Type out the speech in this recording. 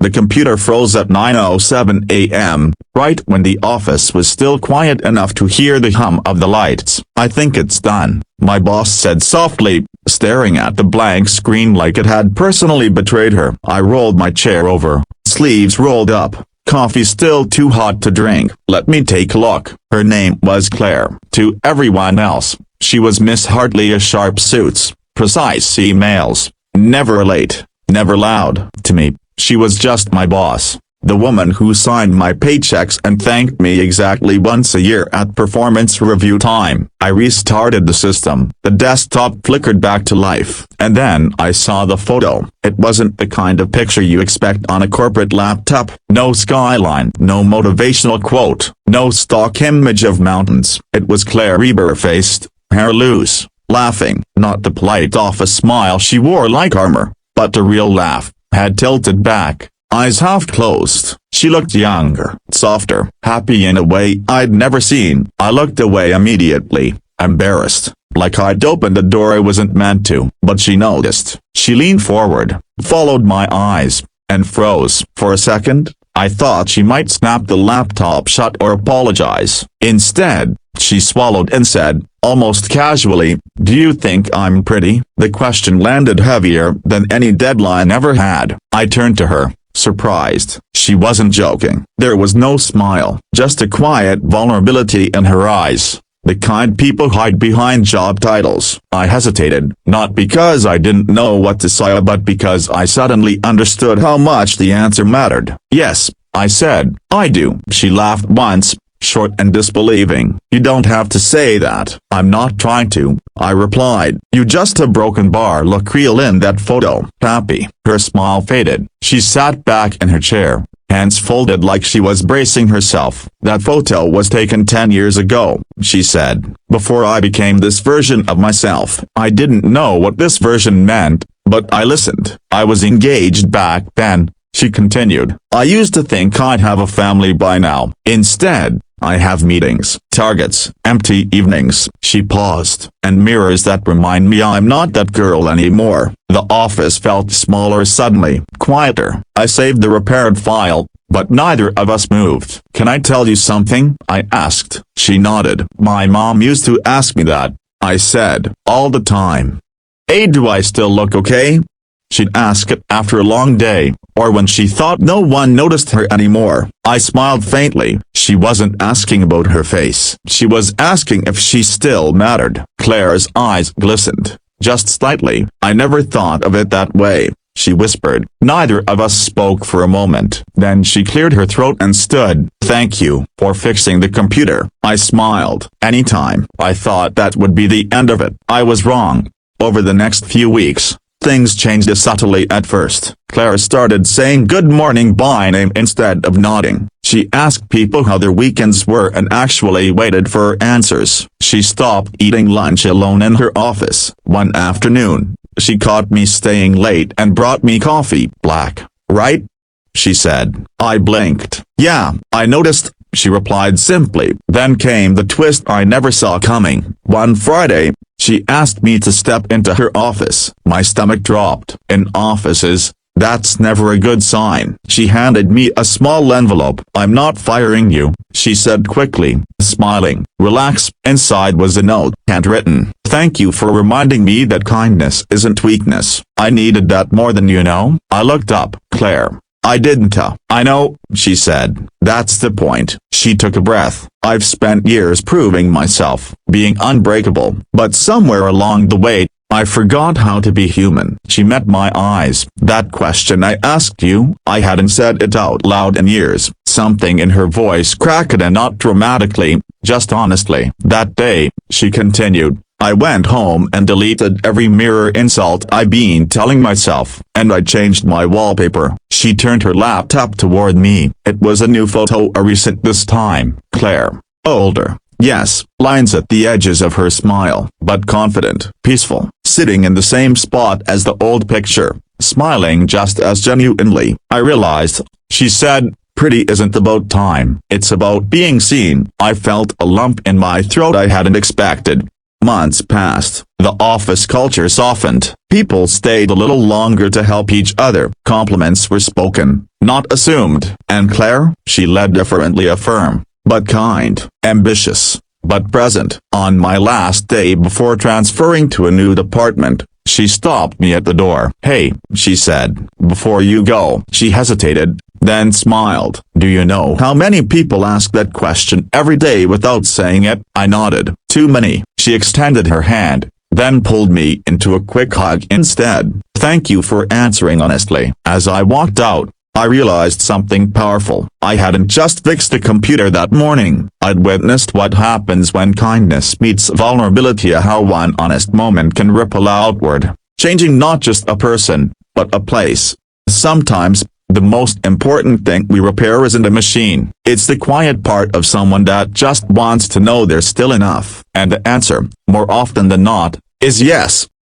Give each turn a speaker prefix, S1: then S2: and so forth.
S1: The computer froze at 9:07 a.m., right when the office was still quiet enough to hear the hum of the lights. "I think it's done," my boss said softly, staring at the blank screen like it had personally betrayed her. I rolled my chair over, sleeves rolled up. "Coffee still too hot to drink. Let me take a look." Her name was Claire. To everyone else, she was Miss Hartley. Sharp suits, precise emails, never late, never loud. To me, she was just my boss, the woman who signed my paychecks and thanked me exactly once a year at performance review time. I restarted the system. The desktop flickered back to life, and then I saw the photo. It wasn't the kind of picture you expect on a corporate laptop. No skyline, no motivational quote, no stock image of mountains. It was Claire, bare-faced, hair loose, laughing. Not the polite office smile she wore like armor, but the real laugh, head tilted back, eyes half closed. She looked younger, softer, happy in a way I'd never seen. I looked away immediately, embarrassed, like I'd opened a door I wasn't meant to. But she noticed. She leaned forward, followed my eyes, and froze. For a second, I thought she might snap the laptop shut or apologize. Instead, she swallowed and said, almost casually, "Do you think I'm pretty?" The question landed heavier than any deadline ever had. I turned to her, surprised. She wasn't joking. There was no smile, just a quiet vulnerability in her eyes, the kind people hide behind job titles. I hesitated, not because I didn't know what to say, but because I suddenly understood how much the answer mattered. "Yes," I said, "I do." She laughed once, short and disbelieving. "You don't have to say that." "I'm not trying to," I replied. "You just a broken bar. Look real in that photo." "Happy." Her smile faded. She sat back in her chair, hands folded like she was bracing herself. "That photo was taken 10 years ago," she said, "before I became this version of myself." I didn't know what this version meant, but I listened. "I was engaged back then," she continued. "I used to think I'd have a family by now. Instead, I have meetings, targets, empty evenings." She paused. "And mirrors that remind me I'm not that girl anymore." The office felt smaller suddenly, quieter. I saved the repaired file, but neither of us moved. "Can I tell you something?" I asked. She nodded. "My mom used to ask me that," I said, "all the time. Hey, do I still look okay?" She'd ask it after a long day, or when she thought no one noticed her anymore. I smiled faintly. She wasn't asking about her face. She was asking if she still mattered. Claire's eyes glistened, just slightly. "I never thought of it that way," she whispered. Neither of us spoke for a moment. Then she cleared her throat and stood. "Thank you for fixing the computer." I smiled. "Anytime." I thought that would be the end of it. I was wrong. Over the next few weeks, things changed subtly. At first, Claire started saying good morning by name instead of nodding. She asked people how their weekends were and actually waited for answers. She stopped eating lunch alone in her office. One afternoon, she caught me staying late and brought me coffee. "Black, right?" she said. I blinked. "Yeah, I noticed," she replied simply. Then came the twist I never saw coming. One Friday, she asked me to step into her office. My stomach dropped. In offices, that's never a good sign. She handed me a small envelope. "I'm not firing you," she said quickly, smiling. "Relax." Inside was a note, handwritten. "Thank you for reminding me that kindness isn't weakness. I needed that more than you know." I looked up. "Claire, I didn't." "I know," she said. "That's the point." She took a breath. "I've spent years proving myself, being unbreakable, but somewhere along the way, I forgot how to be human." She met my eyes. "That question I asked you?" I hadn't said it out loud in years. Something in her voice cracked, and not dramatically, just honestly. "That day," she continued, "I went home and deleted every mirror insult I'd been telling myself, and I changed my wallpaper." She turned her laptop toward me. It was a new photo, a recent this time. Claire. Older. Yes, lines at the edges of her smile, but confident, peaceful, sitting in the same spot as the old picture, smiling just as genuinely. I realized, she said, pretty isn't about time, it's about being seen. I felt a lump in my throat I hadn't expected. Months passed. The office culture softened. People stayed a little longer to help each other. Compliments were spoken, not assumed. And Claire, she led differently, a firm, but kind, ambitious, but present. On my last day before transferring to a new department, she stopped me at the door. "Hey," she said, "before you go." She hesitated, then smiled. "Do you know how many people ask that question every day without saying it?" I nodded. "Too many." She extended her hand, then pulled me into a quick hug instead. "Thank you for answering honestly." As I walked out, I realized something powerful. I hadn't just fixed a computer that morning. I'd witnessed what happens when kindness meets vulnerability, how one honest moment can ripple outward, changing not just a person, but a place. Sometimes, the most important thing we repair isn't a machine. It's the quiet part of someone that just wants to know they're still enough. And the answer, more often than not, is yes.